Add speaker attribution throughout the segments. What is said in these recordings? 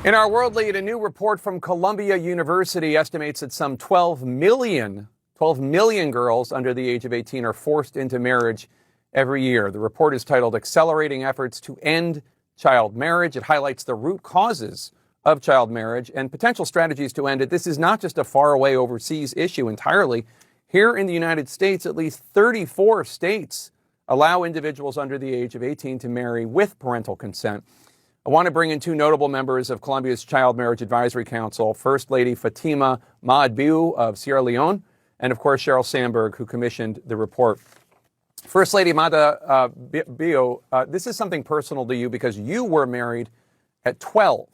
Speaker 1: In our world lead, a new report from Columbia University estimates that some 12 million girls under the age of 18 are forced into marriage every year. The report is titled Accelerating Efforts to End Child Marriage. It highlights the root causes of child marriage and potential strategies to end it. This is not just a faraway overseas issue entirely. Here in the United States, at least 34 states allow individuals under the age of 18 to marry with parental consent. I want to bring in two notable members of Columbia's Child Marriage Advisory Council, First Lady Fatima Maadbiou of Sierra Leone, and of course Sheryl Sandberg, who commissioned the report. First Lady Maadbiou, this is something personal to you because you were married at 12.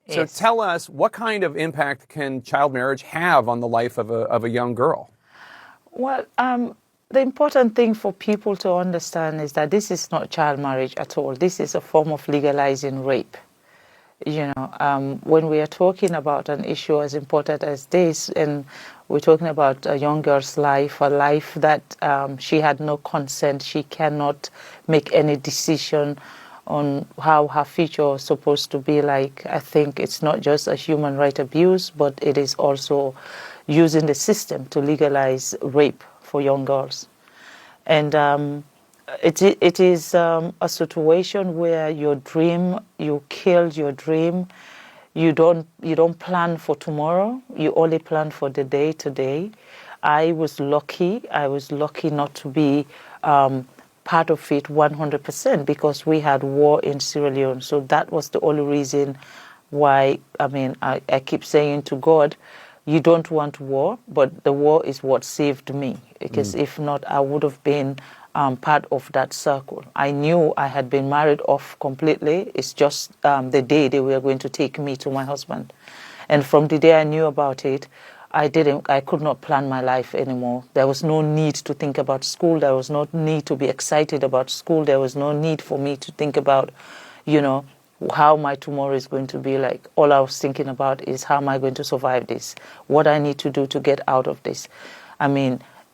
Speaker 1: So
Speaker 2: Yes.
Speaker 1: tell us, what kind of impact can child marriage have on the life of a young girl?
Speaker 2: Well, the important thing for people to understand is that this is not child marriage at all. This is a form of legalizing rape. When we are talking about an issue as important as this, and we're talking about a young girl's life, a life that she had no consent, she cannot make any decision on how her future is supposed to be like. I think it's not just a human right abuse, but it is also using the system to legalize rape for young girls. And it is a situation where your dream, you killed your dream. You don't plan for tomorrow. You only plan for the day today. I was lucky not to be part of it 100% because we had war in Sierra Leone. So that was the only reason why, I keep saying to God, you don't want war, but the war is what saved me. Because if not, I would have been part of that circle. I knew I had been married off completely. It's just the day they were going to take me to my husband. And from the day I knew about it, I could not plan my life anymore. There was no need to think about school. There was no need to be excited about school. There was no need for me to think about, how my tomorrow is going to be like. All I was thinking about is how am I going to survive this? What I need to do to get out of this.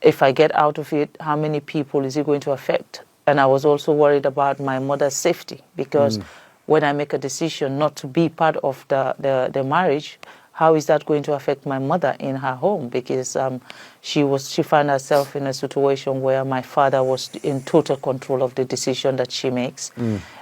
Speaker 2: If I get out of it, how many people is it going to affect? And I was also worried about my mother's safety because when I make a decision not to be part of the marriage, how is that going to affect my mother in her home? Because she found herself in a situation where my father was in total control of the decision that she makes.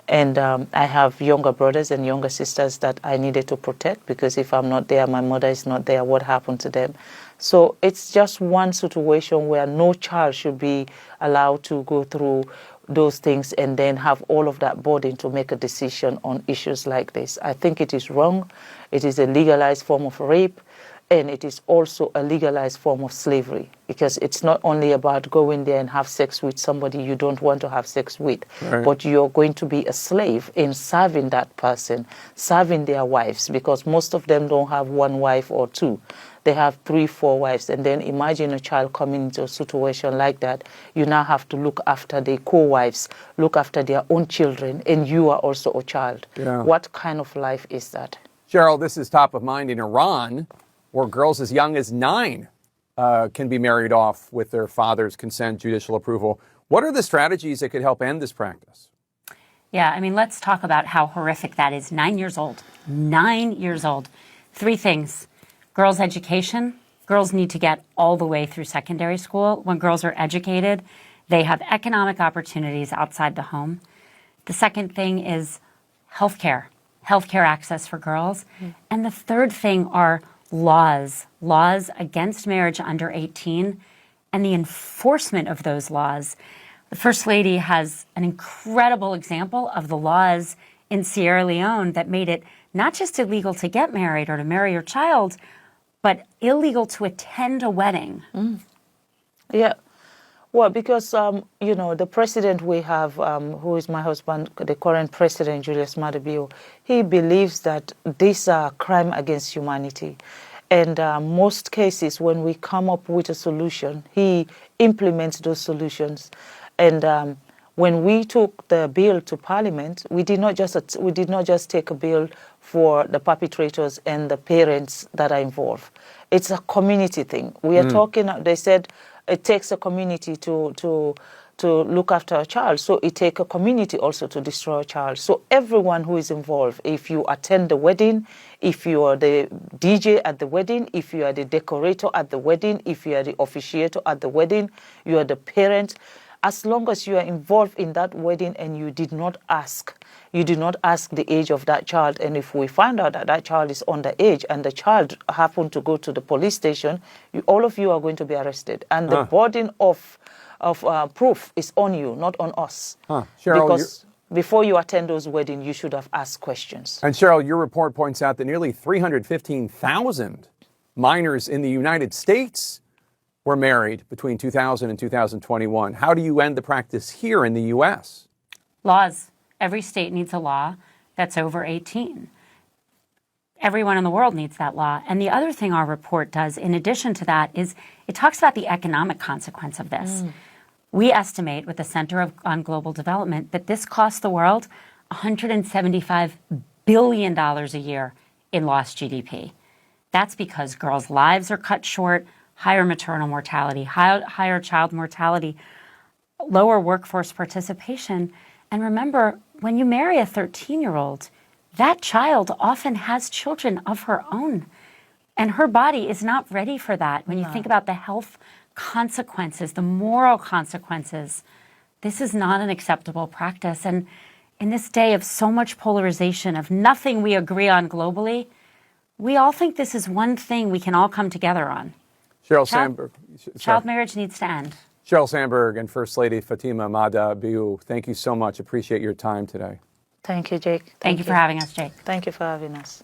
Speaker 2: And I have younger brothers and younger sisters that I needed to protect because if I'm not there, my mother is not there, what happened to them? So it's just one situation where no child should be allowed to go through those things and then have all of that burden to make a decision on issues like this. I think it is wrong. It is a legalized form of rape, and it is also a legalized form of slavery because it's not only about going there and have sex with somebody you don't want to have sex with, but you're going to be a slave in serving that person, serving their wives, because most of them don't have one wife or two. They have 3, 4 wives. And then imagine a child coming into a situation like that. You now have to look after their co-wives, look after their own children, and you are also a child.
Speaker 1: Yeah.
Speaker 2: What kind of life is that?
Speaker 1: Sheryl, this is top of mind in Iran, where girls as young as 9 can be married off with their father's consent, judicial approval. What are the strategies that could help end this practice?
Speaker 3: Yeah, let's talk about how horrific that is. 9 years old. 9 years old. 3 things. Girls' education. Girls need to get all the way through secondary school. When girls are educated, they have economic opportunities outside the home. The second thing is healthcare access for girls. And the third thing are laws against marriage under 18 and the enforcement of those laws. The First Lady has an incredible example of the laws in Sierra Leone that made it not just illegal to get married or to marry your child, but illegal to attend a wedding.
Speaker 2: Yeah. Well, because, the president we have, who is my husband, the current president, Julius Maada, he believes that these are crime against humanity. And most cases, when we come up with a solution, he implements those solutions. And when we took the bill to Parliament, we did not just take a bill for the perpetrators and the parents that are involved. It's a community thing. We are talking. They said it takes a community to to look after a child. So it takes a community also to destroy a child. So everyone who is involved, if you attend the wedding, if you are the DJ at the wedding, if you are the decorator at the wedding, if you are the officiator at the wedding, you are the parent, as long as you are involved in that wedding and you did not ask the age of that child, and if we find out that that child is underage and the child happened to go to the police station, all of you are going to be arrested. And the burden of proof is on you, not on us.
Speaker 1: Cheryl,
Speaker 2: because before you attend those weddings, you should have asked questions.
Speaker 1: And Cheryl, your report points out that nearly 315,000 minors in the United States were married between 2000 and 2021. How do you end the practice here in the U.S.?
Speaker 3: Laws. Every state needs a law that's over 18. Everyone in the world needs that law. And the other thing our report does, in addition to that, is it talks about the economic consequence of this. We estimate with the Center on Global Development that this costs the world $175 billion a year in lost GDP. That's because girls' lives are cut short, higher maternal mortality, higher child mortality, lower workforce participation. And remember, when you marry a 13-year-old, that child often has children of her own. And her body is not ready for that. When you think about the health consequences, the moral consequences, this is not an acceptable practice. And in this day of so much polarization, of nothing we agree on globally, we all think this is one thing we can all come together on.
Speaker 1: Sheryl Sandberg.
Speaker 3: Child marriage needs to end.
Speaker 1: Sheryl Sandberg and First Lady Fatima Mada-Biu, thank you so much. Appreciate your time today.
Speaker 2: Thank you, Jake.
Speaker 3: Thank you for having us, Jake.
Speaker 2: Thank you for having us.